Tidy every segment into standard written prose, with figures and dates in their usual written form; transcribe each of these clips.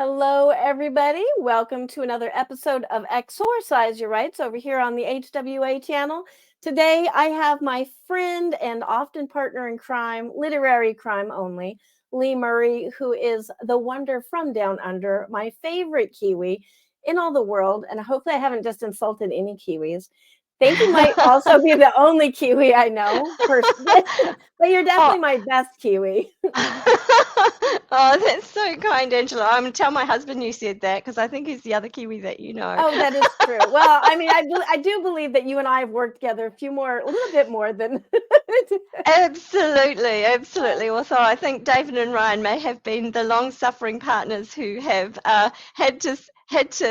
Hello, everybody. Welcome to another episode of Exorcise Your Rights over here on the HWA channel. Today, I have my friend and often partner in crime, literary crime only, Lee Murray, who is the wonder from down under, my favorite Kiwi in all the world. And hopefully, I haven't just insulted any Kiwis. Think you might also be the only Kiwi I know personally, but you're definitely my best Kiwi. Oh, that's so kind, Angela. I'm going to tell my husband you said that because I think he's the other Kiwi that you know. Oh, that is true. Well, I mean, I do believe that you and I have worked together a little bit more than. Absolutely, absolutely. Also, I think David and Ryan may have been the long-suffering partners who have had to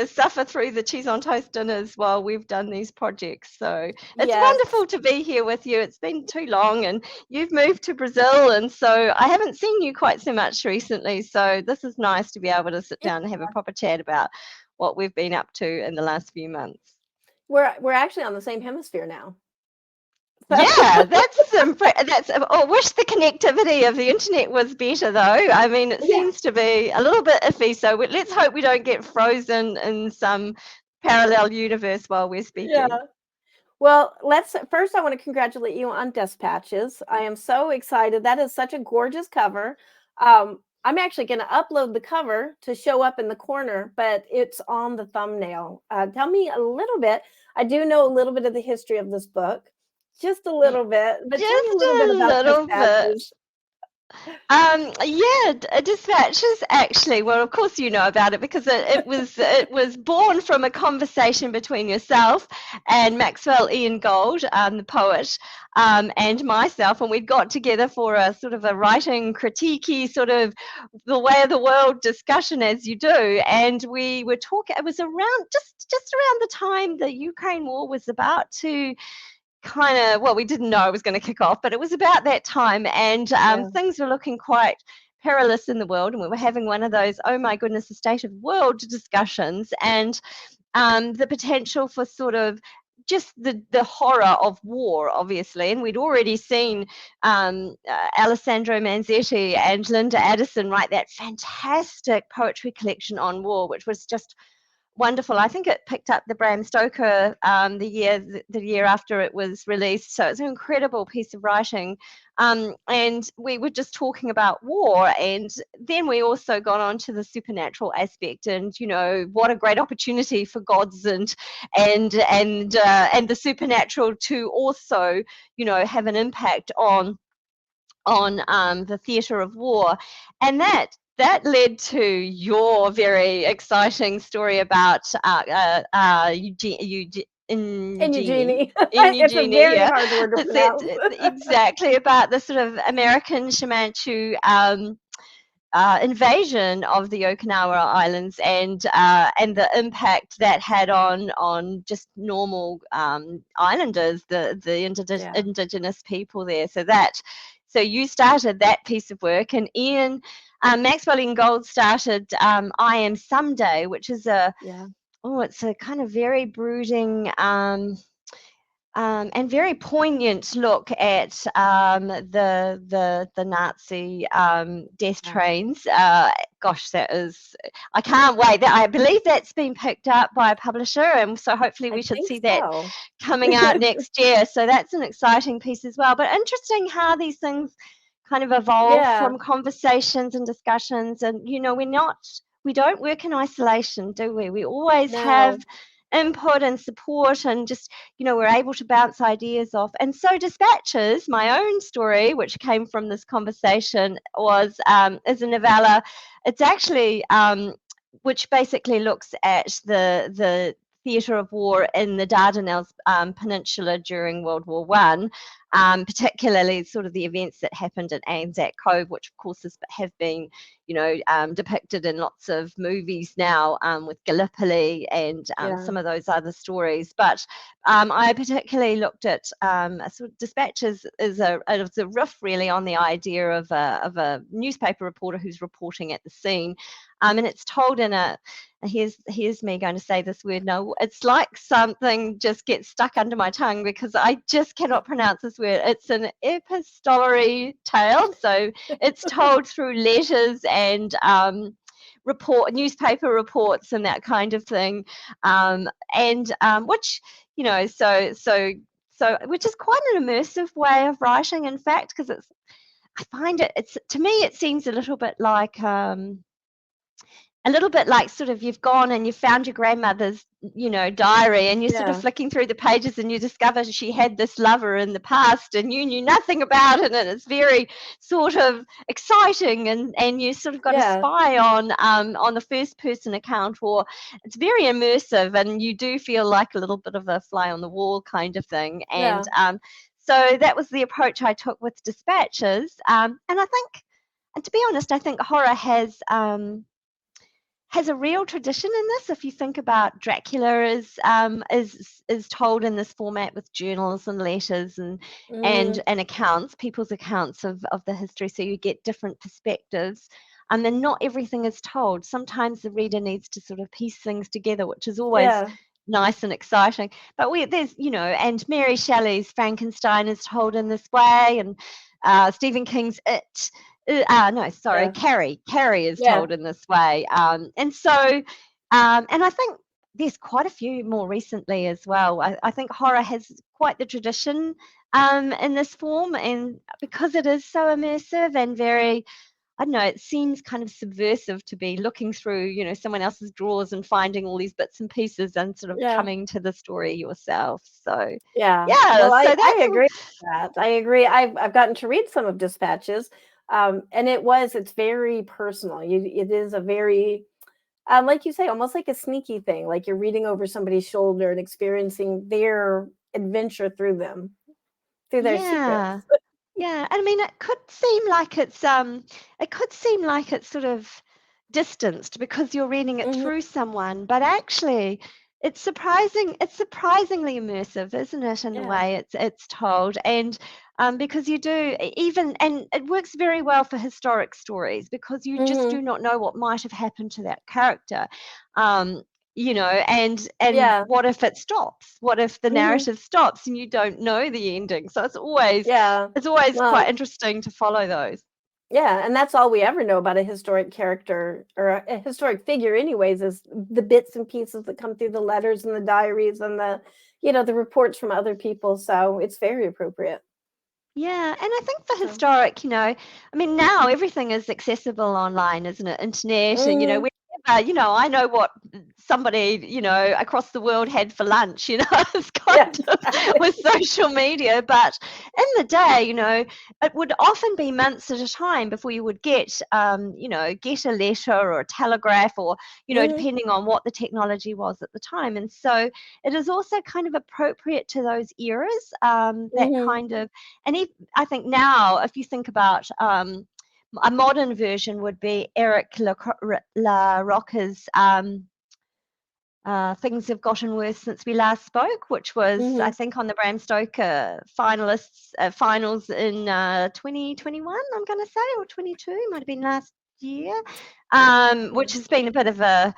suffer through the cheese on toast dinners while we've done these projects. So it's Yes. wonderful to be here with you. It's been too long, and you've moved to Brazil, and so I haven't seen you quite so much recently. So this is nice to be able to sit down and have a proper chat about what we've been up to in the last few months. We're actually on the same hemisphere now. Yeah, that's I wish the connectivity of the internet was better though. I mean, it seems to be a little bit iffy, so let's hope we don't get frozen in some parallel universe while we're speaking. Yeah. Well, first I want to congratulate you on Despatches. I am so excited. That is such a gorgeous cover. I'm actually going to upload the cover to show up in the corner, but it's on the thumbnail. Tell me a little bit. I do know a little bit of the history of this book. Just a little bit, but tell me a little bit about Despatches. Dispatches actually, well, of course you know about it because it was born from a conversation between yourself and Maxwell Ian Gold, the poet, and myself, and we'd got together for a sort of a writing critique-y sort of the way of the world discussion as you do, and we were talking, it was around just around the time the Ukraine war was about to we didn't know it was going to kick off, but it was about that time, and things were looking quite perilous in the world, and we were having one of those, oh my goodness, the state of the world discussions, and the potential for sort of just the horror of war, obviously, and we'd already seen Alessandro Manzetti and Linda Addison write that fantastic poetry collection on war, which was just wonderful. I think it picked up the Bram Stoker the year after it was released. So it's an incredible piece of writing. And we were just talking about war, and then we also got on to the supernatural aspect, and what a great opportunity for gods and the supernatural to also have an impact on the theatre of war, and that led to your very exciting story about Eugenie. It's a very hard word to pronounce. Exactly, about the sort of American Shamanchu invasion of the Okinawa Islands and the impact that had on just normal islanders, the indigenous people there. So you started that piece of work, and Maxwell Ian Gold started I Am Someday, which is it's a kind of very brooding and very poignant look at the Nazi death trains. Gosh, I can't wait. I believe that's been picked up by a publisher, and so hopefully we should see that coming out next year. So that's an exciting piece as well. But interesting how these things kind of evolve from conversations and discussions, and we don't work in isolation, do we? We always have input and support, and just we're able to bounce ideas off. And so Dispatches, my own story, which came from this conversation, is a novella. It's actually which basically looks at the theatre of war in the Dardanelles Peninsula during World War One, particularly sort of the events that happened at Anzac Cove, which of course have been depicted in lots of movies now, with Gallipoli and some of those other stories. But I particularly looked at sort of Dispatches as a riff really on the idea of a newspaper reporter who's reporting at the scene, and it's told in a here's me going to say this word. No, it's like something just gets stuck under my tongue because I just cannot pronounce this word. It's an epistolary tale, so it's told through letters and newspaper reports and that kind of thing, and which, you know, so which is quite an immersive way of writing, in fact, because I find it's to me it seems a little bit like sort of you've gone and you found your grandmother's, you know, diary, and you're sort of flicking through the pages and you discover she had this lover in the past and you knew nothing about it, and it's very sort of exciting, and you sort of got to spy on the first person account, or it's very immersive, and you do feel like a little bit of a fly on the wall kind of thing. And so that was the approach I took with Dispatches, and I think, and to be honest, I think horror has a real tradition in this. If you think about Dracula is told in this format with journals and letters and accounts, people's accounts of the history, so you get different perspectives. And then not everything is told. Sometimes the reader needs to sort of piece things together, which is always nice and exciting. But there's, you know, and Mary Shelley's Frankenstein is told in this way, and Stephen King's It. Carrie is told in this way. And so, and I think there's quite a few more recently as well. I think horror has quite the tradition in this form, and because it is so immersive and very, I don't know, it seems kind of subversive to be looking through, you know, someone else's drawers and finding all these bits and pieces and sort of coming to the story yourself. So well, so I agree with that. I agree. I've gotten to read some of Dispatches. And it's very personal. It is a very, like you say, almost like a sneaky thing, like you're reading over somebody's shoulder and experiencing their adventure through their secrets. Yeah, I mean, it could seem like it's sort of distanced because you're reading it through someone, but actually it's surprisingly immersive, isn't it, in the way it's told. And because you do and it works very well for historic stories, because you just do not know what might have happened to that character. You know, and what if it stops? What if the narrative stops and you don't know the ending? So it's always quite interesting to follow those. Yeah, and that's all we ever know about a historic character or a historic figure anyways, is the bits and pieces that come through the letters and the diaries and the, you know, the reports from other people. So it's very appropriate. Yeah, and I think for historic, you know, I mean, now everything is accessible online, isn't it? Internet, and, you know, you know, I know what somebody, you know, across the world had for lunch, you know, it's kind of with social media. But in the day, you know, it would often be months at a time before you would get, you know, get a letter or a telegraph, or, you know, depending on what the technology was at the time. And so it is also kind of appropriate to those eras, that kind of, and I think now, if you think about a modern version, would be Eric La Rocca's Things Have Gotten Worse Since We Last Spoke, which was, I think, on the Bram Stoker finals in 2021, I'm going to say, or 22, might have been last year, which has been a bit of a,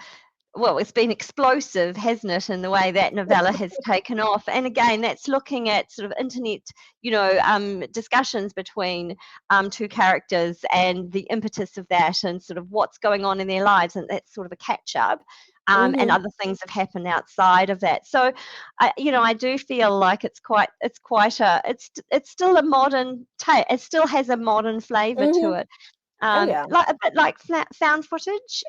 well, it's been explosive, hasn't it, in the way that novella has taken off. And again, that's looking at sort of internet, you know, discussions between two characters and the impetus of that, and sort of what's going on in their lives, and that's sort of a catch-up. And other things have happened outside of that. So, you know, I do feel like it's still a modern it still has a modern flavour to it, like a bit like found footage.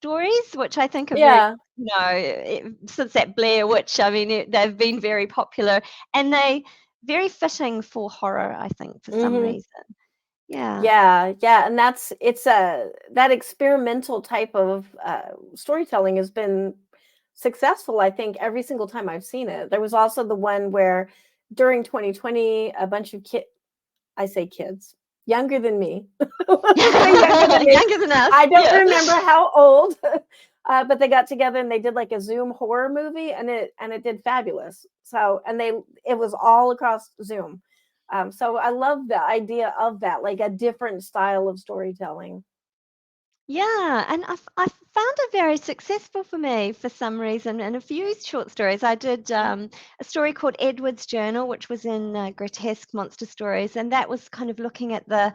Stories, which I think are very, you know, since that Blair Witch, I mean, they've been very popular, and they very fitting for horror, I think, for some reason. And that experimental type of storytelling has been successful, I think, every single time I've seen it. There was also the one where during 2020, a bunch of kids younger than me. Younger than us. I don't remember how old, but they got together and they did like a Zoom horror movie, and it did fabulous. So, and it was all across Zoom. So I love the idea of that, like a different style of storytelling. Yeah, and I found it very successful for me for some reason. And a few short stories. I did a story called Edward's Journal, which was in grotesque monster stories, and that was kind of looking at the,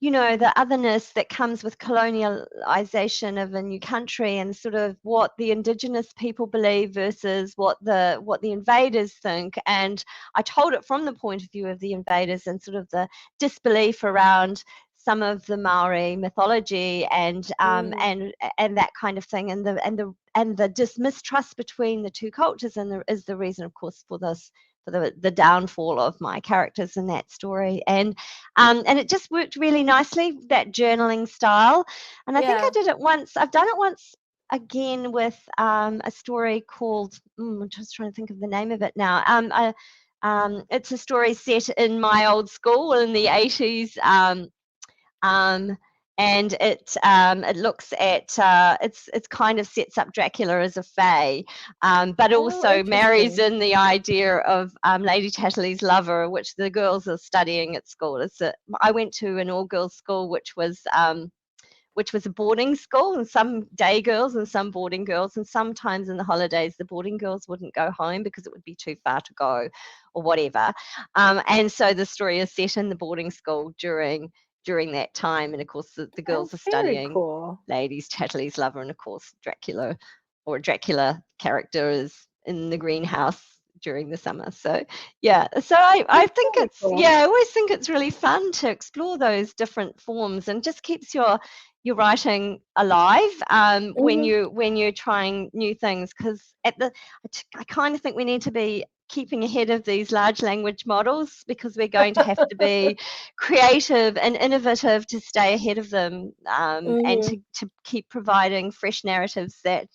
the otherness that comes with colonialization of a new country, and sort of what the indigenous people believe versus what the invaders think. And I told it from the point of view of the invaders, and sort of the disbelief around some of the Maori mythology, and that kind of thing, and the mistrust between the two cultures, and is the reason, of course, for the downfall of my characters in that story. And it just worked really nicely, that journaling style. And I think I did it once. I've done it once again with a story called, I'm just trying to think of the name of it now. It's a story set in my old school in the 80s. And it looks at it's kind of sets up Dracula as a fae, but also marries in the idea of Lady Chatterley's lover, which the girls are studying at school. I went to an all-girls school, which was a boarding school, and some day girls and some boarding girls, and sometimes in the holidays the boarding girls wouldn't go home because it would be too far to go or whatever. And so the story is set in the boarding school during that time, and of course the girls are studying Lady Chatterley's lover, and of course Dracula character is in the greenhouse during the summer. So I think it's I always think it's really fun to explore those different forms, and just keeps your writing alive when you're trying new things, because I kind of think we need to be keeping ahead of these large language models, because we're going to have to be creative and innovative to stay ahead of them, and to keep providing fresh narratives that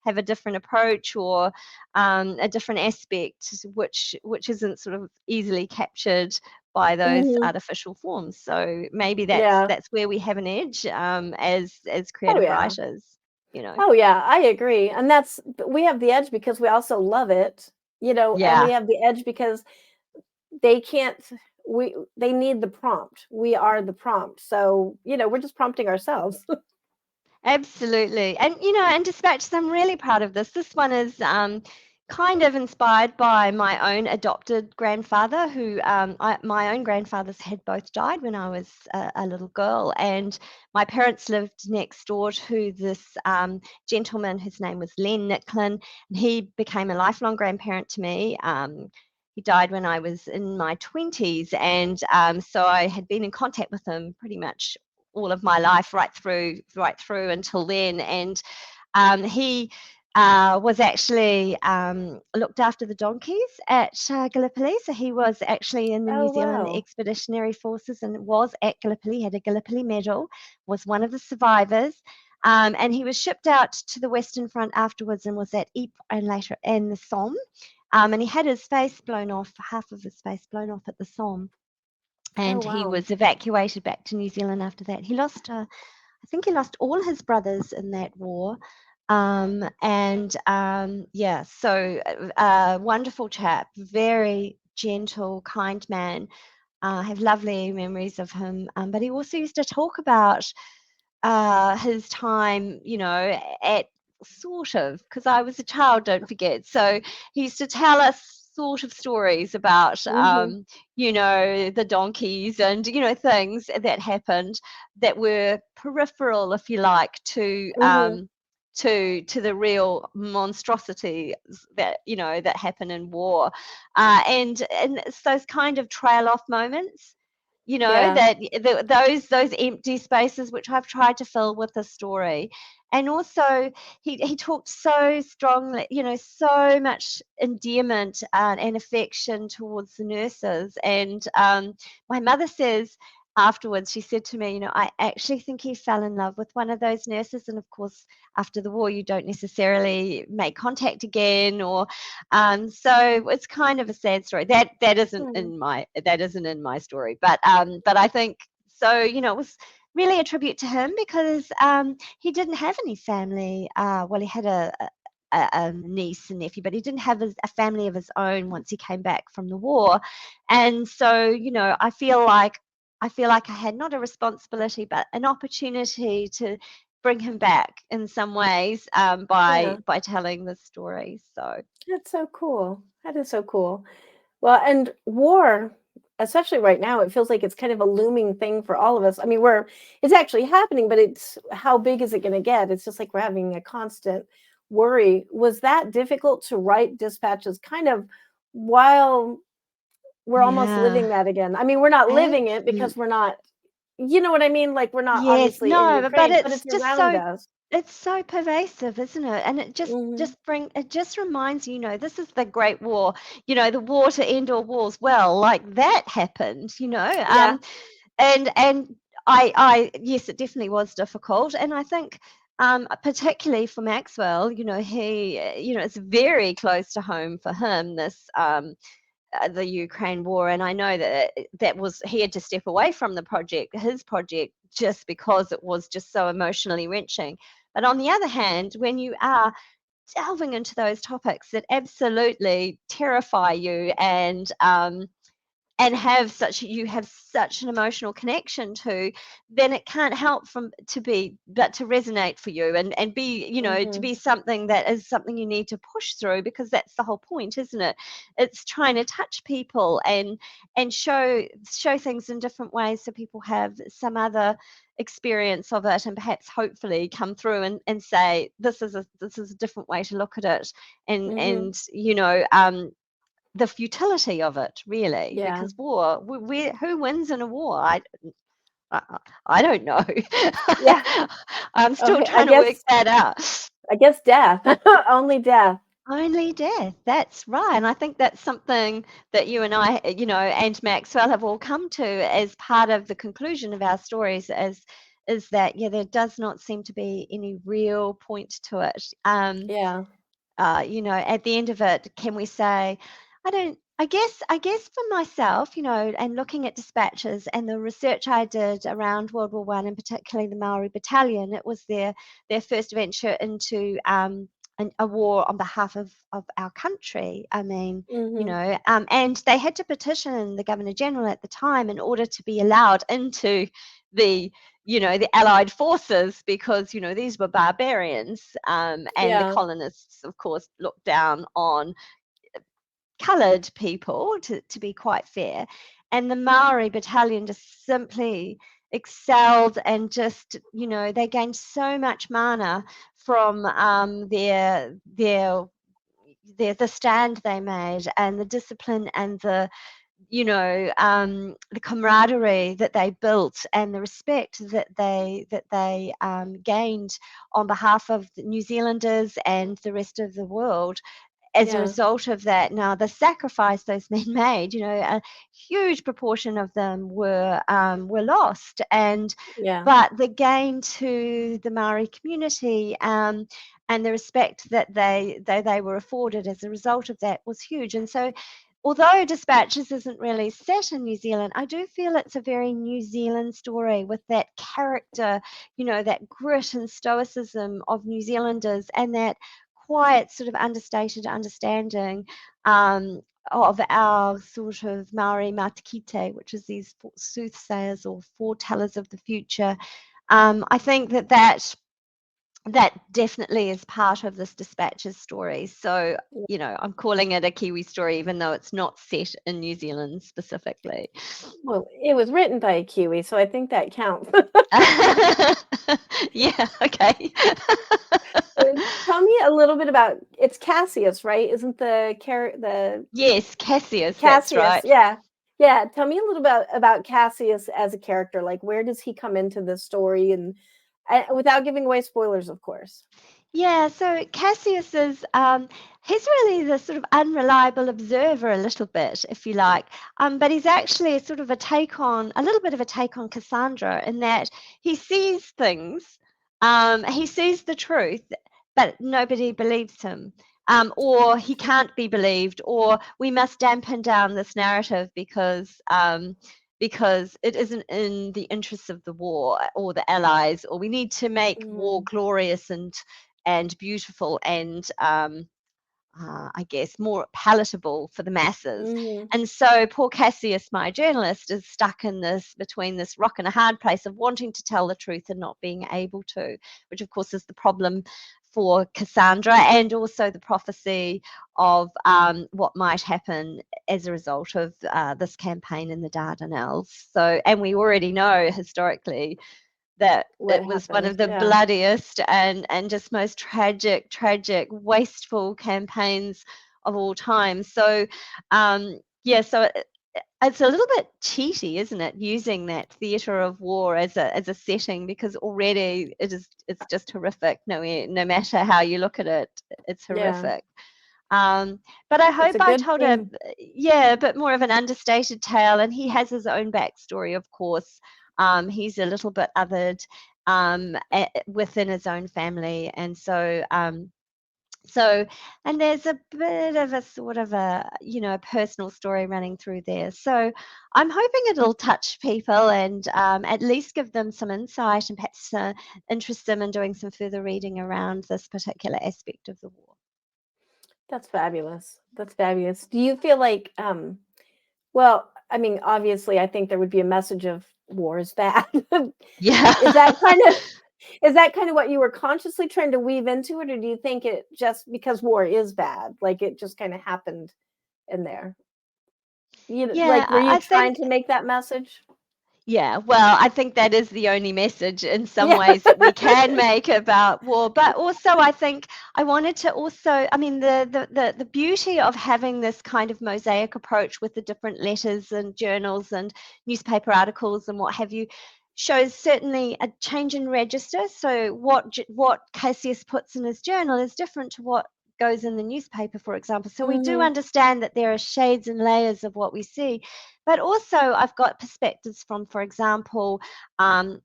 have a different approach, or a different aspect which isn't sort of easily captured by those artificial forms. So maybe that's where we have an edge as creative writers. Oh yeah, I agree. And we have the edge because we also love it, and we have the edge because they need the prompt. We are the prompt. So, we're just prompting ourselves. Absolutely. And and Dispatches, I'm really proud of this. This one is kind of inspired by my own adopted grandfather, who my own grandfathers had both died when I was a little girl, and my parents lived next door to this gentleman whose name was Len Nicklin, and he became a lifelong grandparent to me. He died when I was in my 20s, and so I had been in contact with him pretty much all of my life, right through until then. And he was actually looked after the donkeys at Gallipoli. So he was actually in the New Zealand Expeditionary Forces, and was at Gallipoli, had a Gallipoli medal, was one of the survivors. And he was shipped out to the Western Front afterwards, and was at Ypres and later in the Somme. And he had his face blown off, half of his face blown off at the Somme. And he was evacuated back to New Zealand after that. He lost, I think he lost all his brothers in that war. So wonderful chap, very gentle, kind man. I have lovely memories of him. But he also used to talk about his time, at sort of, because I was a child, don't forget. So he used to tell us sort of stories about the donkeys and things that happened that were peripheral, if you like, to the real monstrosities that that happen in war, and it's those kind of trail off moments, that those empty spaces which I've tried to fill with the story. And also he talked so strongly, so much endearment and affection towards the nurses. And my mother says afterwards, she said to me, I actually think he fell in love with one of those nurses. And of course, after the war, you don't necessarily make contact again, or so it's kind of a sad story. That isn't in my story, but I think so. It was really a tribute to him, because he didn't have any family. Well, he had a niece and nephew, but he didn't have a family of his own once he came back from the war. And so, I feel like I had not a responsibility, but an opportunity to bring him back in some ways by telling this story. So that's so cool. That is so cool. Well, and war, especially right now, it feels like it's kind of a looming thing for all of us. I mean, it's actually happening, but it's how big is it going to get? It's just like we're having a constant worry. Was that difficult to write dispatches kind of while we're almost Yeah, living that again? I mean, we're not living it because absolutely. we're not, you know what I mean? Like we're not Yes, obviously in no, but Ukraine, but it's it's just around so us. it's so pervasive, isn't it? And it Hmm. just reminds you, this is the Great War, the war to end all wars. Well, like that happened, Yeah. and I yes, it definitely was difficult, and I think particularly for Maxwell, he it's very close to home for him, this the Ukraine war, and I know that he had to step away from his project, just because it was just so emotionally wrenching. But on the other hand, when you are delving into those topics that absolutely terrify you, and you have such an emotional connection to, then it can't help but to resonate for you, and be, to Hmm. be something that is something you need to push through, because that's the whole point, isn't it? It's trying to touch people, and show things in different ways, so people have some other experience of it, and perhaps hopefully come through and say, this is a different way to look at it, Hmm. and the futility of it, really, Yeah. because war, who wins in a war? I, I don't know. Yeah. I'm still Okay. trying to work that out. I guess death. Only death. Only death. That's right. And I think that's something that you and I, and Maxwell have all come to as part of the conclusion of our stories, is that, yeah, there does not seem to be any real point to it. Yeah. At the end of it, can we say, I guess for myself, and looking at dispatches and the research I did around World War One, and particularly the Maori Battalion, it was their first venture into a war on behalf of our country. I mean, Hmm. and they had to petition the Governor General at the time in order to be allowed into the the Allied forces, because these were barbarians, and the Yeah. colonists, of course, looked down on coloured people, to be quite fair. And the Maori battalion just simply excelled, and just they gained so much mana from the stand they made, and the discipline, and the camaraderie that they built, and the respect that they gained on behalf of the New Zealanders and the rest of the world as a Yeah. result of that. Now, the sacrifice those men made, a huge proportion of them were lost, Yeah. but the gain to the Maori community, and the respect that they were afforded as a result of that, was huge. And so, although Dispatches isn't really set in New Zealand, I do feel it's a very New Zealand story, with that character, that grit and stoicism of New Zealanders, and that quiet, sort of understated understanding of our sort of Maori matakite, which is these soothsayers or foretellers of the future. I think that definitely is part of this Dispatches story. So, I'm calling it a Kiwi story, even though it's not set in New Zealand specifically. Well, it was written by a Kiwi, so I think that counts. Yeah, okay. Tell me a little bit about it's Cassius, right? Isn't the Yes, Cassius, that's Cassius? right. Yeah. Yeah. Tell me a little bit about Cassius as a character. Like, where does he come into this story, and without giving away spoilers, of course. Yeah, so Cassius is he's really the sort of unreliable observer, a little bit, if you like. But he's actually sort of a little bit of a take on Cassandra, in that he sees things, he sees the truth, but nobody believes him. Or he can't be believed, or we must dampen down this narrative, because it isn't in the interests of the war or the allies, or we need to make war Mm, glorious and beautiful, and I guess more palatable for the masses. mhm. And so poor Cassius, my journalist, is stuck between this rock and a hard place of wanting to tell the truth and not being able to, which of course is the problem for Cassandra, and also the prophecy of what might happen as a result of this campaign in the Dardanelles. So, and we already know historically that it was one of the bloodiest and just most tragic, wasteful campaigns of all time. So, so it's a little bit cheaty, isn't it, using that theatre of war as a setting, because already it's just horrific. No matter how you look at it, it's horrific. But I hope I told a bit more of an understated tale, and he has his own backstory, of course. He's a little bit othered within his own family, and so and there's a bit of a sort of a personal story running through there. So I'm hoping it'll touch people and at least give them some insight, and perhaps interest them in doing some further reading around this particular aspect of the war. That's fabulous. That's fabulous. Do you feel like, well, I mean, obviously, I think there would be a message of war is bad. Yeah. Is that kind of what you were consciously trying to weave into it, or do you think it just because war is bad, like it just kind of happened in there? Like, were you trying to make that message? Yeah, well, I think that is the only message in some ways that we can make about war. But also, I think I wanted to also, I mean, the beauty of having this kind of mosaic approach with the different letters and journals and newspaper articles and what have you, shows certainly a change in register. So what Cassius puts in his journal is different to what goes in the newspaper, for example. So we do understand that there are shades and layers of what we see. But also I've got perspectives from, for example,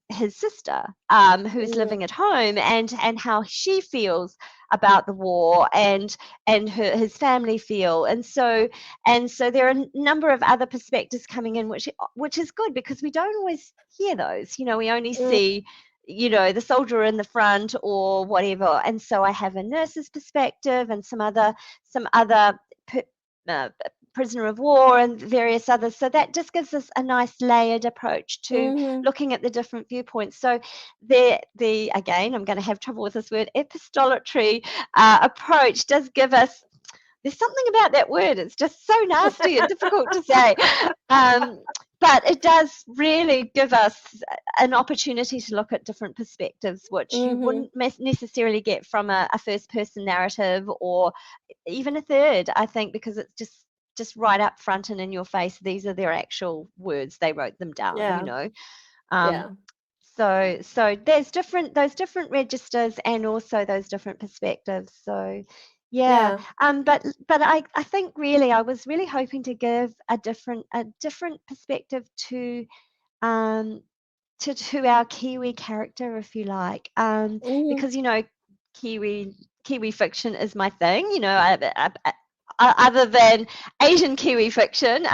his sister, who's living at home, and how she feels about the war, and his family feel. And so there are a number of other perspectives coming in, which is good, because we don't always hear those. We only see the soldier in the front or whatever. And so I have a nurse's perspective and some other prisoner of war and various others. So that just gives us a nice layered approach to looking at the different viewpoints. So again, I'm going to have trouble with this word, epistolatory approach does give us, there's something about that word, it's just so nasty and difficult to say. But it does really give us an opportunity to look at different perspectives, which you wouldn't necessarily get from a first-person narrative or even a third, I think, because it's just right up front and in your face. These are their actual words. They wrote them down, So there's those different registers and also those different perspectives. So but I think really I was really hoping to give a different perspective to our Kiwi character, if you like, because Kiwi fiction is my thing. Other than Asian Kiwi fiction,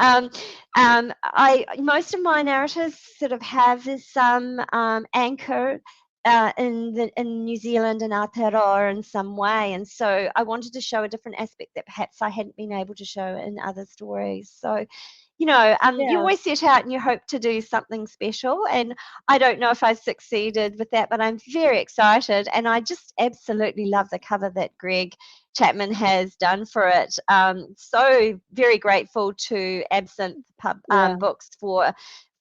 most of my narratives sort of have this anchor in New Zealand and Aotearoa in some way, and so I wanted to show a different aspect that perhaps I hadn't been able to show in other stories. So you always set out and you hope to do something special, and I don't know if I've succeeded with that, but I'm very excited, and I just absolutely love the cover that Greg Chapman has done for it. So very grateful to Absinthe Books for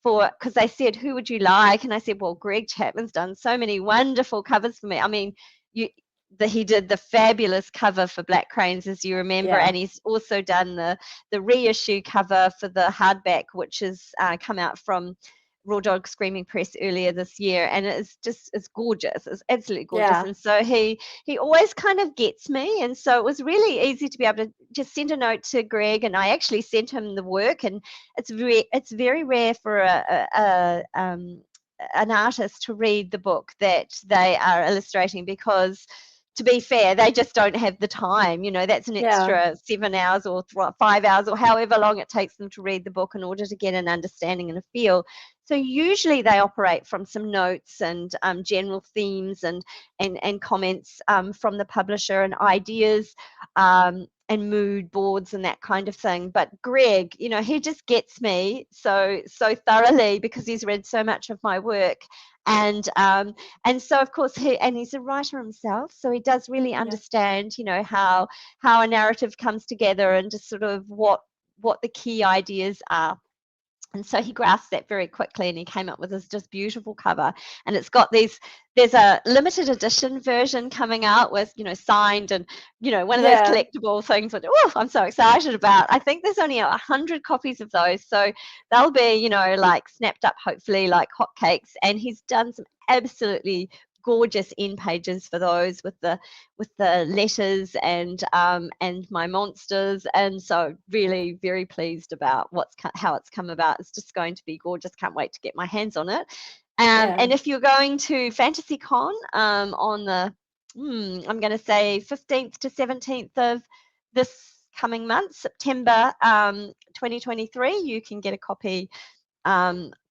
because they said, who would you like? And I said, well, Greg Chapman's done so many wonderful covers for me. I mean, he did the fabulous cover for Black Cranes, as you remember, and he's also done the reissue cover for the hardback, which has come out from Raw Dog Screaming Press earlier this year, and it's gorgeous. It's absolutely gorgeous. And so he always kind of gets me, and so it was really easy to be able to just send a note to Greg, and I actually sent him the work, and it's very rare for an artist to read the book that they are illustrating, because to be fair, they just don't have the time. That's an extra 7 hours or 5 hours or however long it takes them to read the book in order to get an understanding and a feel. So usually they operate from some notes and general themes and comments from the publisher and ideas and mood boards and that kind of thing. But Greg, he just gets me so thoroughly, because he's read so much of my work. And so of course he's a writer himself, so he does really understand, you know, how a narrative comes together and just sort of what the key ideas are. And so he grasped that very quickly, and he came up with this just beautiful cover. And it's got there's a limited edition version coming out with, you know, signed and, you know, one of those collectible things that, oh, I'm so excited about. I think there's only 100 copies of those. So they'll be, you know, like snapped up, hopefully, like hotcakes. And he's done some absolutely gorgeous end pages for those with the letters and my monsters, and so really very pleased about how it's come about. It's just going to be gorgeous. Can't wait to get my hands on it. And if you're going to FantasyCon on the I'm going to say 15th to 17th of this coming month, September 2023, you can get a copy,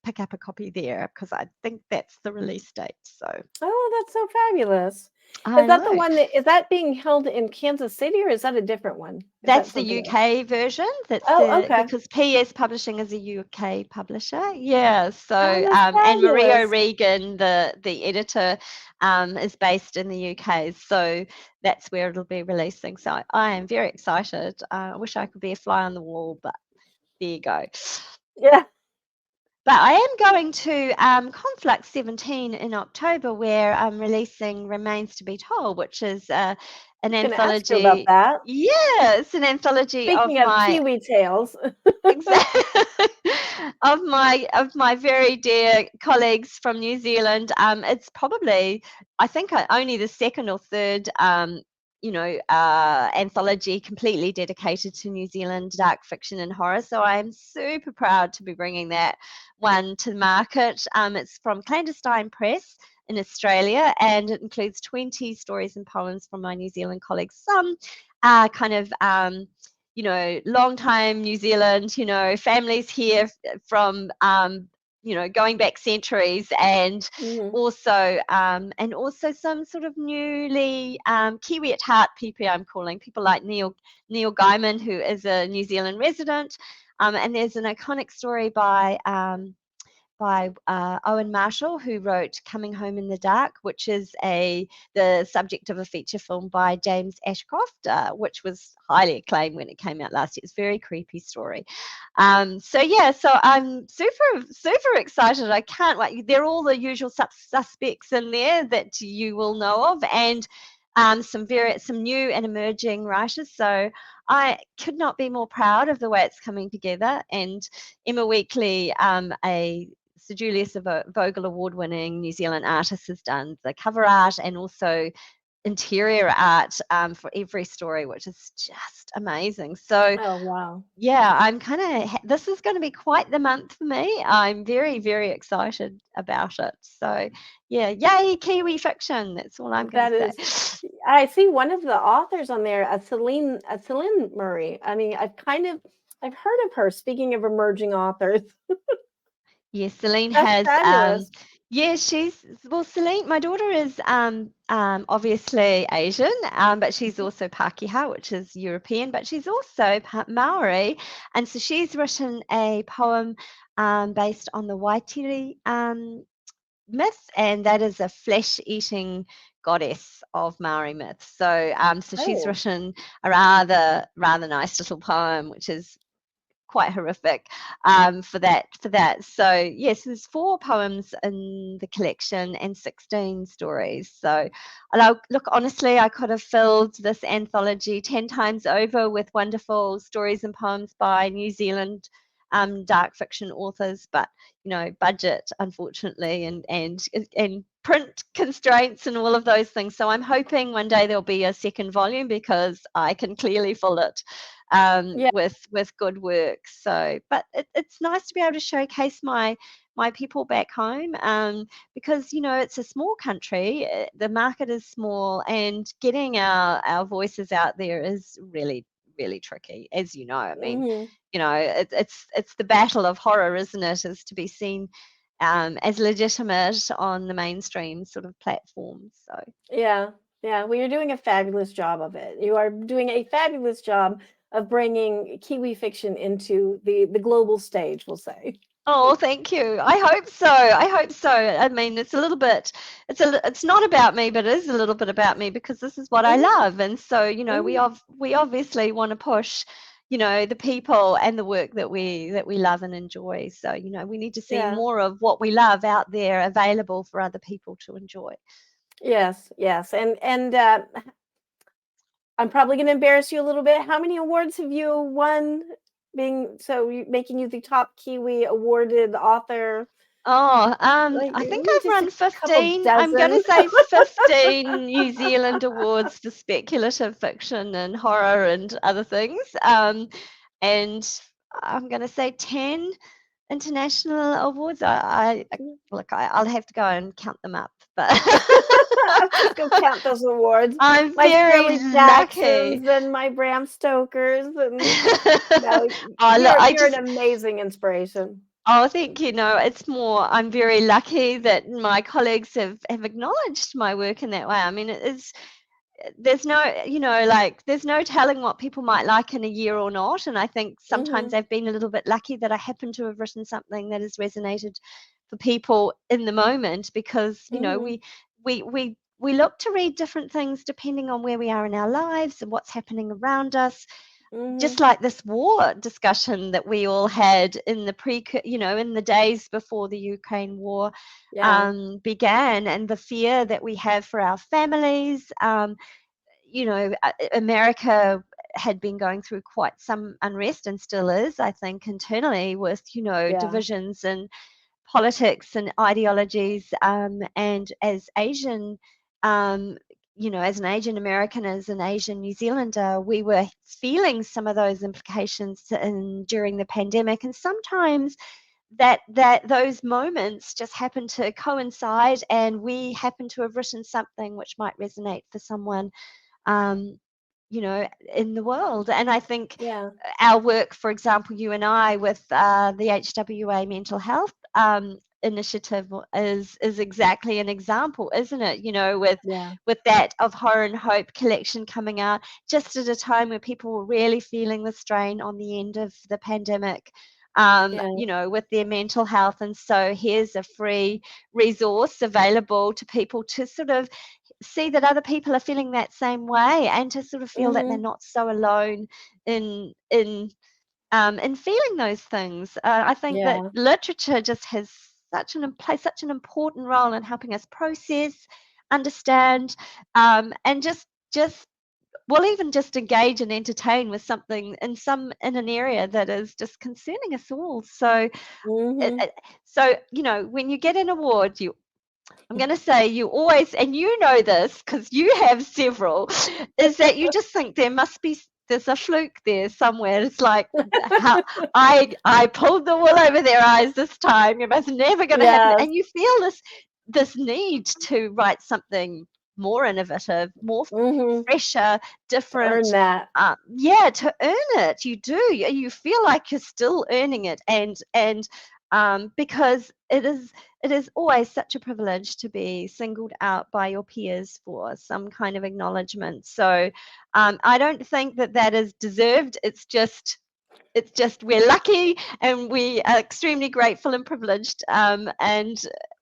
pick up a copy there, because I think that's the release date. So that's so fabulous. Is that the one is that being held in Kansas City, or is that a different one? That's the UK version. That's okay. Because PS Publishing is a UK publisher. Yeah. So and Maria O'Regan, the editor, is based in the UK. So that's where it'll be releasing. So I am very excited. I wish I could be a fly on the wall, but there you go. Yeah. But I am going to Conflux 17 in October, where I'm releasing Remains to be Told, which is an anthology. Ask you about that. Yeah, it's an anthology Speaking of Kiwi tales. Exactly. of my very dear colleagues from New Zealand. It's probably, I think, only the second or third anthology completely dedicated to New Zealand dark fiction and horror. So I'm super proud to be bringing that one to market. It's from Clandestine Press in Australia, and it includes 20 stories and poems from my New Zealand colleagues. Some are kind of long time New Zealand, families here from going back centuries, and also some sort of newly Kiwi at heart people. I'm calling people like Neil Gaiman, who is a New Zealand resident, and there's an iconic story by Owen Marshall, who wrote Coming Home in the Dark, which is the subject of a feature film by James Ashcroft, which was highly acclaimed when it came out last year. It's a very creepy story. So I'm super excited. I can't wait. They're all the usual suspects in there that you will know of, and some new and emerging writers. So I could not be more proud of the way it's coming together. And Emma Weekly, Sir Julius, a Vogel Award-winning New Zealand artist, has done the cover art and also interior art for every story, which is just amazing. So, oh wow, yeah, I'm this is going to be quite the month for me. I'm very, very excited about it. So, yeah, yay, Kiwi fiction. That's all I'm going to say. I see one of the authors on there, Celine Murray. I mean, I've heard of her. Speaking of emerging authors. Yes, Celine That's has. fabulous. Yeah, Celine. My daughter is obviously Asian, but she's also Pākehā, which is European, but she's also Maori, and so she's written a poem based on the Waitiri myth, and that is a flesh-eating goddess of Maori myth. So, she's written a rather nice little poem, which is quite horrific for that. So yes, there's 4 poems in the collection and 16 stories. So look, honestly, I could have filled this anthology 10 times over with wonderful stories and poems by New Zealand dark fiction authors, but budget, unfortunately, and print constraints and all of those things. So I'm hoping one day there'll be a second volume, because I can clearly fill it with good work. So, but it's nice to be able to showcase my people back home, because it's a small country, the market is small, and getting our voices out there is really, really tricky, as you know. I mean, it's the battle of horror, isn't it? Is to be seen as legitimate on the mainstream sort of platforms. So yeah. Well, you're doing a fabulous job of it. You are doing a fabulous job of bringing Kiwi fiction into the global stage, we'll say. Oh, thank you. I hope so. I hope so. I mean, it's a little bit, it's not about me, but it is a little bit about me because this is what I Mhm, love. And so, mhm. we obviously want to push, the people and the work that we love and enjoy. So, we need to see Yeah. more of what we love out there available for other people to enjoy. Yes, yes. And I'm probably going to embarrass you a little bit. How many awards have you won making you the top Kiwi awarded author? Oh, Like I think I've just a run couple 15. I'm going to dozen. say 15 New Zealand awards for speculative fiction and horror and other things. And I'm going to say 10 international awards. Look, I'll have to go and count them up, but I'll just go count those awards. I'm My very Shirley lucky. Jacksons and my Bram Stokers and no, Oh, look, you're an amazing inspiration. Oh, thank you. No, it's more, I'm very lucky that my colleagues have acknowledged my work in that way. I mean, it is, there's no, there's no telling what people might like in a year or not. And I think sometimes Mhm. I've been a little bit lucky that I happen to have written something that has resonated for people in the moment because, Mhm. we look to read different things depending on where we are in our lives and what's happening around us, just Mhm. like this war discussion that we all had in in the days before the Ukraine war Yeah. began, and the fear that we have for our families. America had been going through quite some unrest and still is, I think, internally with Yeah. divisions and politics and ideologies. And as Asian, um, as an Asian American, as an Asian New Zealander, we were feeling some of those implications during the pandemic. And sometimes that those moments just happen to coincide, and we happen to have written something which might resonate for someone. Um, in the world. And I think Yeah. our work, for example, you and I with the HWA mental health initiative is exactly an example, isn't it? Yeah. With that of Horror and Hope collection coming out just at a time where people were really feeling the strain on the end of the pandemic. Yeah. With their mental health. And so here's a free resource available to people to sort of see that other people are feeling that same way and to sort of feel that they're Mhm. not so alone in feeling those things. I think that Yeah. literature just has plays such an important role in helping us process, understand, and just well, even just engage and entertain with something in an area that is just concerning us all. So, Mhm. when you get an award, I'm going to say you always, and you know this because you have several, is that you just think there's a fluke there somewhere. It's like how I pulled the wool over their eyes this time. It was never going to happen, Yes. and you feel this need to write something more innovative, more Mhm. fresher, To earn different. that. Yeah, to earn it, you do. You feel like you're still earning it, and because it is always such a privilege to be singled out by your peers for some kind of acknowledgement. So I don't think that is deserved. It's just we're lucky and we are extremely grateful and privileged.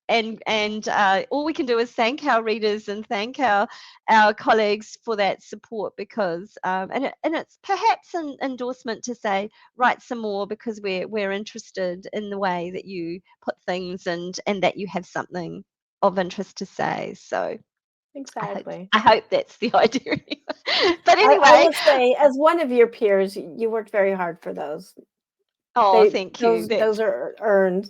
And all we can do is thank our readers and thank our colleagues for that support, because and it's perhaps an endorsement to say write some more, because we're interested in the way that you put things, and that you have something of interest to say. So I hope Exactly. I hope that's the idea. But I anyway, will say, as one of your peers, you worked very hard for those. oh, thank you. Those are earned.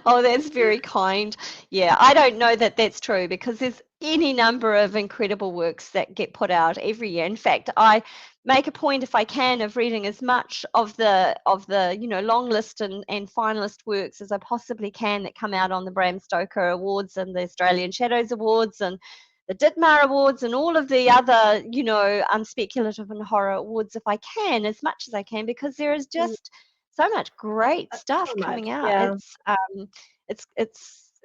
Oh, that's very kind. Yeah, I don't know that that's true, because there's any number of incredible works that get put out every year. In fact, I make a point, if I can, of reading as much of the long list and finalist works as I possibly can that come out on the Bram Stoker Awards and the Australian Shadows Awards and the Ditmar Awards and all of the other, speculative and horror awards, if I can, as much as I can, because there is Mm, just so much great so stuff much. coming out. Yeah.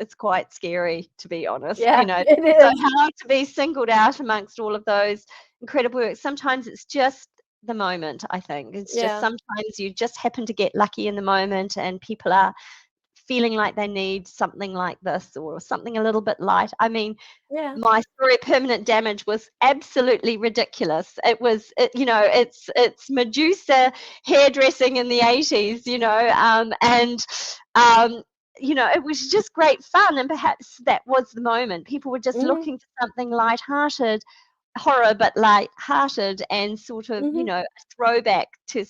It's quite scary, to be honest. Yeah, it So is. how to be singled out amongst all of those incredible works. Sometimes it's just the moment, I think. It's just Yeah. sometimes you just happen to get lucky in the moment, and people are feeling like they need something like this or something a little bit light. I mean, Yeah. my story Permanent Damage was absolutely ridiculous. It's Medusa hairdressing in the 80s, um, it was just great fun, and perhaps that was the moment. People were just Mhm. looking for something light-hearted, horror but light-hearted, and sort of, Mhm. a throwback to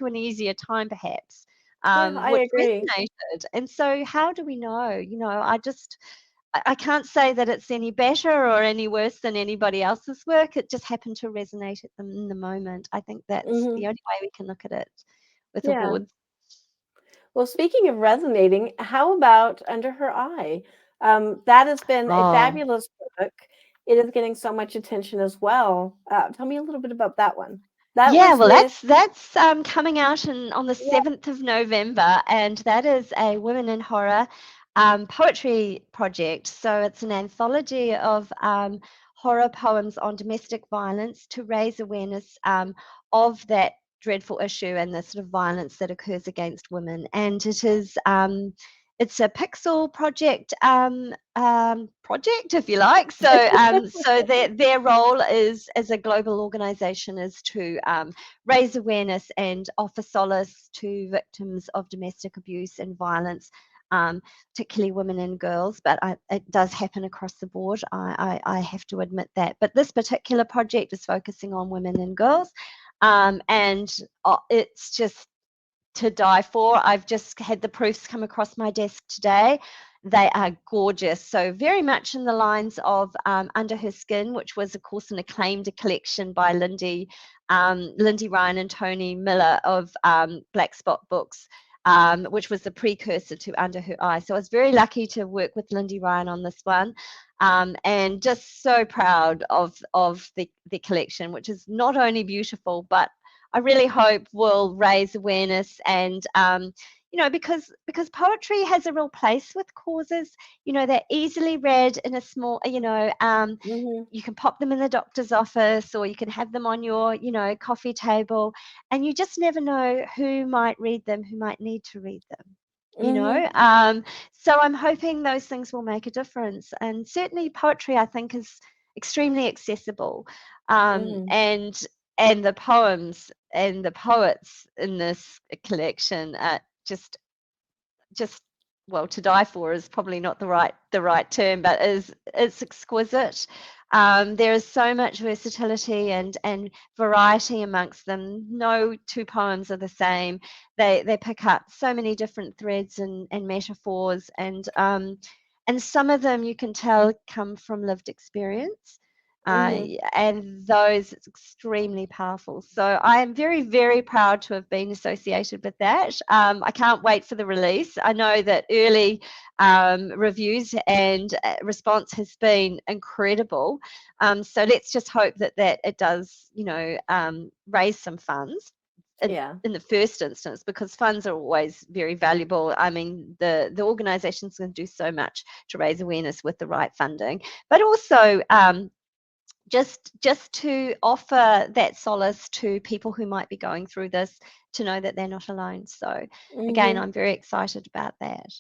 an easier time perhaps, Yeah, I which agree. resonated. And so how do we know? I can't say that it's any better or any worse than anybody else's work. It just happened to resonate at them in the moment. I think that's Mhm. the only way we can look at it with Yeah. awards. Well, speaking of resonating, how about Under Her Eye? That has been a Oh, fabulous book. It is getting so much attention as well. Tell me a little bit about that one. That yeah, was well, with, that's coming out on the yeah. 7th of November, and that is a Women in Horror poetry project. So it's an anthology of horror poems on domestic violence to raise awareness of that dreadful issue and the sort of violence that occurs against women. And it's a pixel project, if you like. So their role is, as a global organisation, is to raise awareness and offer solace to victims of domestic abuse and violence, particularly women and girls, but it does happen across the board. I have to admit that. But this particular project is focusing on women and girls, and it's just to die for. I've just had the proofs come across my desk today. They are gorgeous. So very much in the lines of Under Her Skin, which was, of course, an acclaimed collection by Lindy Ryan and Tony Miller of Black Spot Books, which was the precursor to Under Her Eye. So I was very lucky to work with Lindy Ryan on this one. And just so proud of the collection, which is not only beautiful, but I really hope will raise awareness and because poetry has a real place with causes. They're easily read in a small, Mhm. you can pop them in the doctor's office, or you can have them on your, coffee table, and you just never know who might read them, who might need to read them. Mhm. So I'm hoping those things will make a difference. And certainly poetry, I think, is extremely accessible. Mhm. And the poems and the poets in this collection are just well, to die for is probably not the right term, but is exquisite. There is so much versatility and variety amongst them. No two poems are the same. They pick up so many different threads and metaphors, and some of them you can tell come from lived experience. Uh, Mhm. and those, it's extremely powerful. So I am very, very proud to have been associated with that. I can't wait for the release. I know that early reviews and response has been incredible. So let's just hope that it does, raise some funds Yeah. in the first instance, because funds are always very valuable. I mean, the organisation's going to do so much to raise awareness with the right funding, but also just to offer that solace to people who might be going through this, to know that they're not alone. So again, Mhm. I'm very excited about that.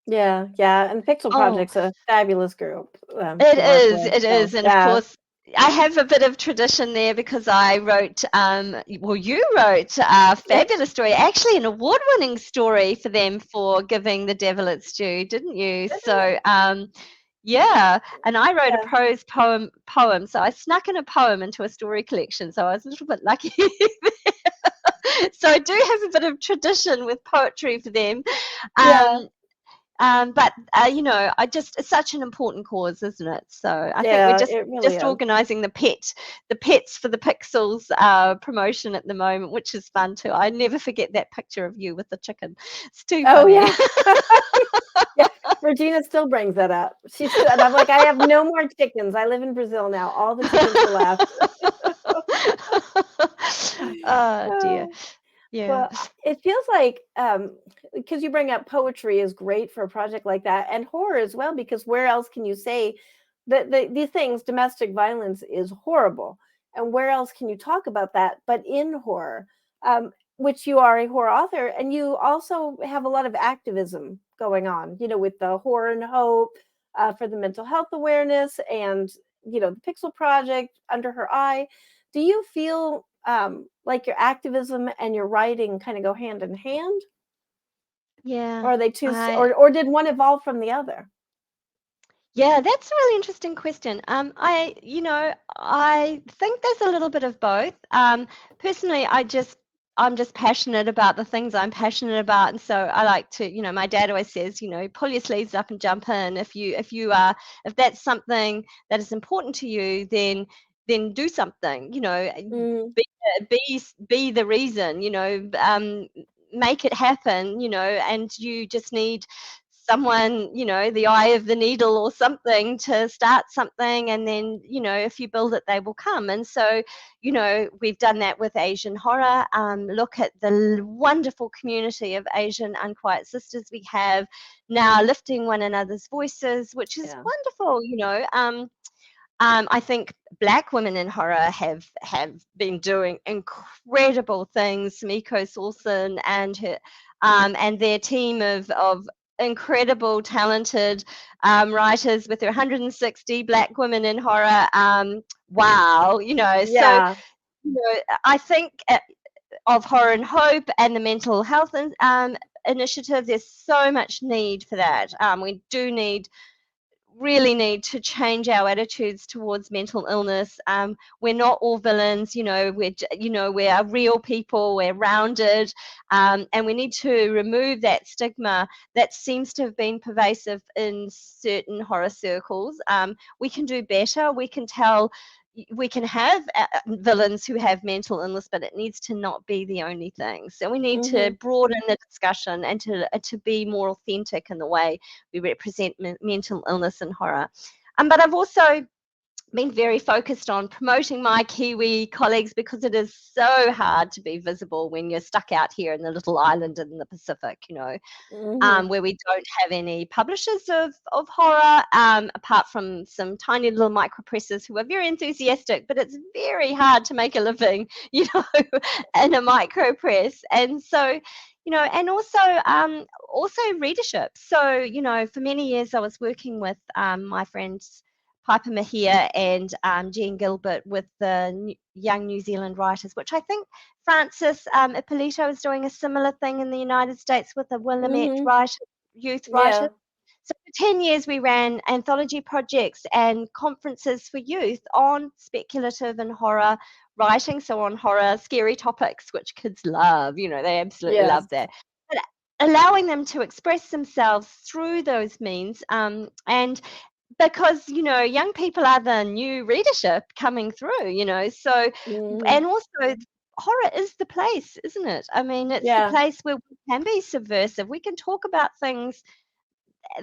Yeah, yeah, and Pixel Oh, Project's a fabulous group, it to work is, with, it so, is. And of yeah. course, I have a bit of tradition there, because I wrote, well, you wrote a fabulous story, actually an award-winning story for them for Giving the Devil Its Due, didn't you? So, yeah, and I wrote a Yeah. prose poem. So I snuck in a poem into a story collection. So I was a little bit lucky. So I do have a bit of tradition with poetry for them. Yeah, Um, but it's such an important cause, isn't it? So I think we're yeah, just it really just is. organising the pets for the Pixels promotion at the moment, which is fun too. I never forget that picture of you with the chicken. It's too Oh, funny. yeah. Yeah, Regina still brings that up. She's still and I'm like, "I have no more chickens. I live in Brazil now. All the chickens were left." Oh dear. Uh, Yeah. well, it feels like, because you bring up poetry is great for a project like that, and horror as well, because where else can you say that these things, domestic violence is horrible, and where else can you talk about that but in horror? Which you are a horror author, and you also have a lot of activism going on, with the Horror and Hope, for the mental health awareness, and the Pixel Project, Under Her Eye. Do you feel like your activism and your writing kind of go hand in hand? Yeah. Or are they or did one evolve from the other? Yeah, that's a really interesting question. I think there's a little bit of both. Personally, I'm just passionate about the things I'm passionate about, and so I like to, my dad always says, pull your sleeves up and jump in. If that's something that is important to you, then do something. Mm, Be the reason. Make it happen. And you just need someone, the eye of the needle or something to start something, and then, if you build it, they will come. And so, we've done that with Asian horror. Look at the wonderful community of Asian unquiet sisters we have now, lifting one another's voices, which is yeah. wonderful. I think Black women in horror have been doing incredible things. Miko Saulson and their team of incredible, talented writers with their 160 Black women in horror. Wow, so Yeah. I think of Horror and Hope and the mental health initiative. There's so much need for that. We do really need to change our attitudes towards mental illness. We're not all villains, we're real people, we're rounded, and we need to remove that stigma that seems to have been pervasive in certain horror circles. We can do better. We can have villains who have mental illness, but it needs to not be the only thing. So we need to Mm-hmm. broaden the discussion and to be more authentic in the way we represent mental illness in horror. But I've also been very focused on promoting my Kiwi colleagues, because it is so hard to be visible when you're stuck out here in the little island in the Pacific, Mm-hmm. where we don't have any publishers of horror, apart from some tiny little micropresses who are very enthusiastic, but it's very hard to make a living, in a micropress. And so, and also readership. So, for many years I was working with my friends Piper Mahia and Jean Gilbert with the young New Zealand writers, which I think Francis Ippolito is doing a similar thing in the United States with the Willamette Mm-hmm. youth writers. Yeah. So for 10 years, we ran anthology projects and conferences for youth on speculative and horror writing, so on horror, scary topics, which kids love. They absolutely Yes. love that. But allowing them to express themselves through those means, and because young people are the new readership coming through, so Mm-hmm. and also horror is the place, isn't it? I mean, it's the Yeah. place where we can be subversive. We can talk about things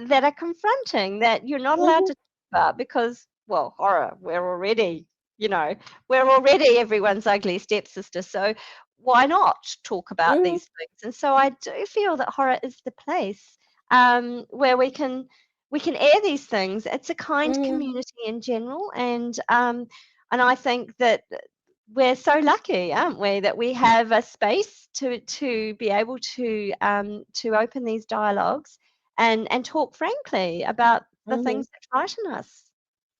that are confronting that you're not allowed Mm-hmm. to talk about, because, well, horror, you know we're already everyone's ugly stepsister, so why not talk about Mm-hmm. these things? And so I do feel that horror is the place, where we can air these things. It's a kind Mm-hmm. community in general, and I think that we're so lucky, aren't we, that we have a space to be able to open these dialogues and talk frankly about the Mm-hmm. things that frighten us.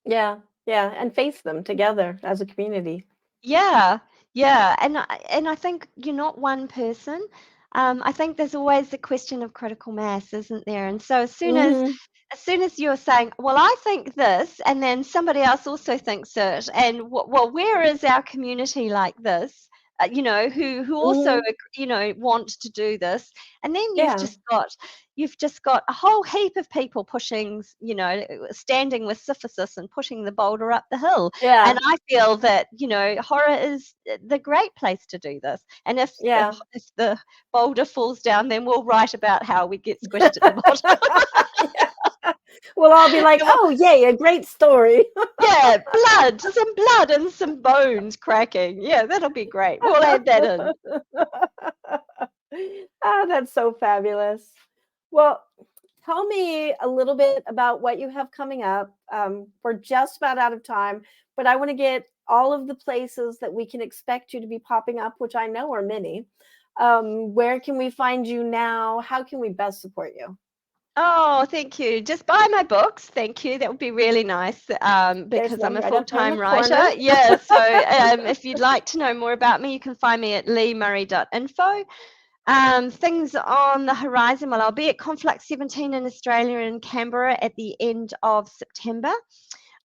Yeah. Yeah. And face them together as a community. Yeah, yeah, and I think you're not one person. I think there's always the question of critical mass, isn't there? And so Mm-hmm. as soon as you're saying, well, I think this, and then somebody else also thinks it, and well, where is our community like this? Who also Mm-hmm. want to do this, and then Yeah. you've just got a whole heap of people pushing, standing with Sisyphus and pushing the boulder up the hill. And Yeah. I feel that, horror is the great place to do this. And Yeah. if the boulder falls down, then we'll write about how we get squished at the bottom. Yeah. We'll all be like, Yeah, well, oh, yay, a great story. yeah, some blood and some bones cracking. Yeah, that'll be great. We'll add that in. Ah, that's so fabulous. Well, tell me a little bit about what you have coming up. We're just about out of time, but I want to get all of the places that we can expect you to be popping up, which I know are many. Where can we find you now? How can we best support you? Oh, thank you. Just buy my books. Thank you. That would be really nice because I'm a right up there in full-time the writer. corner. Yeah. So if you'd like to know more about me, you can find me at leemurray.info. Things on the horizon. Well, I'll be at Conflux 17 in Australia in Canberra at the end of September.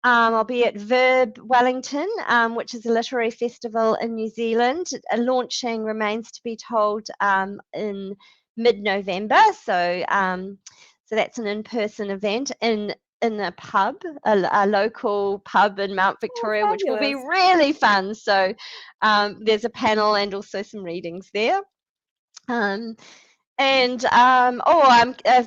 I'll be at Verb Wellington, which is a literary festival in New Zealand. Launching remains to be told in mid-November. So that's an in-person event in a pub, a local pub in Mount Victoria, which will be really fun. So there's a panel and also some readings there. I've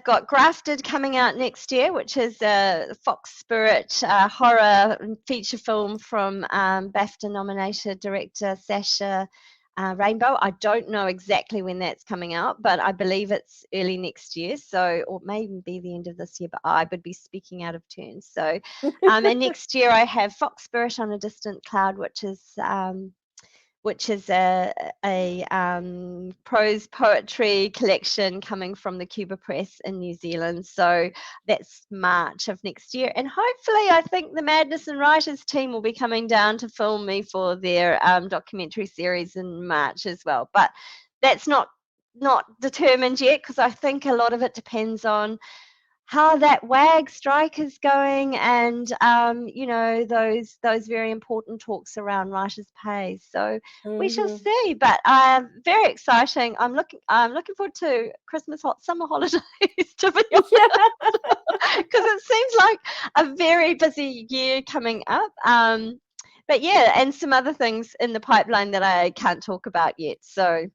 got Grafted coming out next year, which is a Fox Spirit horror feature film from BAFTA-nominated director Sasha Rainbow. I don't know exactly when that's coming out, but I believe it's early next year, or maybe be the end of this year, but I would be speaking out of turn. So, and next year I have Fox Spirit on a Distant Cloud, which is a prose poetry collection coming from the Cuba Press in New Zealand. So that's March of next year. And hopefully, I think the Madness and Writers team will be coming down to film me for their documentary series in March as well. But that's not determined yet, because I think a lot of it depends on how that WAG strike is going, and those very important talks around writers' pay. So we shall see. But very exciting. I'm looking forward to Christmas summer holidays, to be honest, because it seems like a very busy year coming up. But yeah, and some other things in the pipeline that I can't talk about yet. So,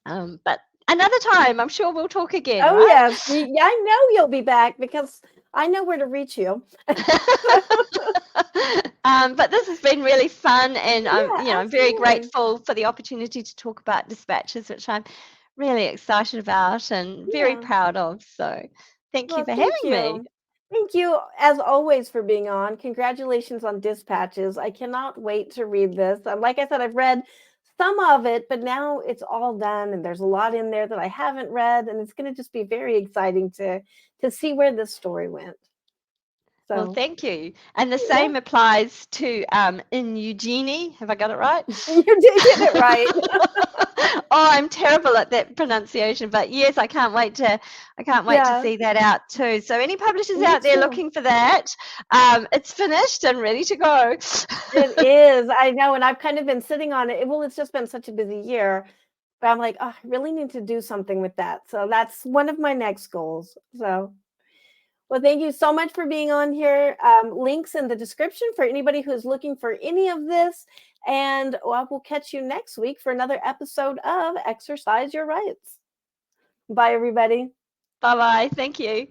but another time, I'm sure we'll talk again. Oh, right? yes. I know you'll be back because I know where to reach you. But this has been really fun, and I'm very grateful for the opportunity to talk about Dispatches, which I'm really excited about and very proud of. So thank you for having me. Thank you, as always, for being on. Congratulations on Dispatches. I cannot wait to read this. Like I said, I've read some of it, but now it's all done, and there's a lot in there that I haven't read, and it's going to just be very exciting to see where this story went. So, well, thank you. And the same applies to In Eugenie. Have I got it right? You did get it right. Oh, I'm terrible at that pronunciation, but yes, I can't wait to see that out too. So any publishers out there looking for that, it's finished and ready to go. It is. I know, and I've kind of been sitting on it. Well, it's just been such a busy year, but I'm like, oh, I really need to do something with that. So that's one of my next goals. So, well, thank you so much for being on here. Links in the description for anybody who's looking for any of this. And I will catch you next week for another episode of Exercise Your Rights. Bye, everybody. Bye-bye. Thank you.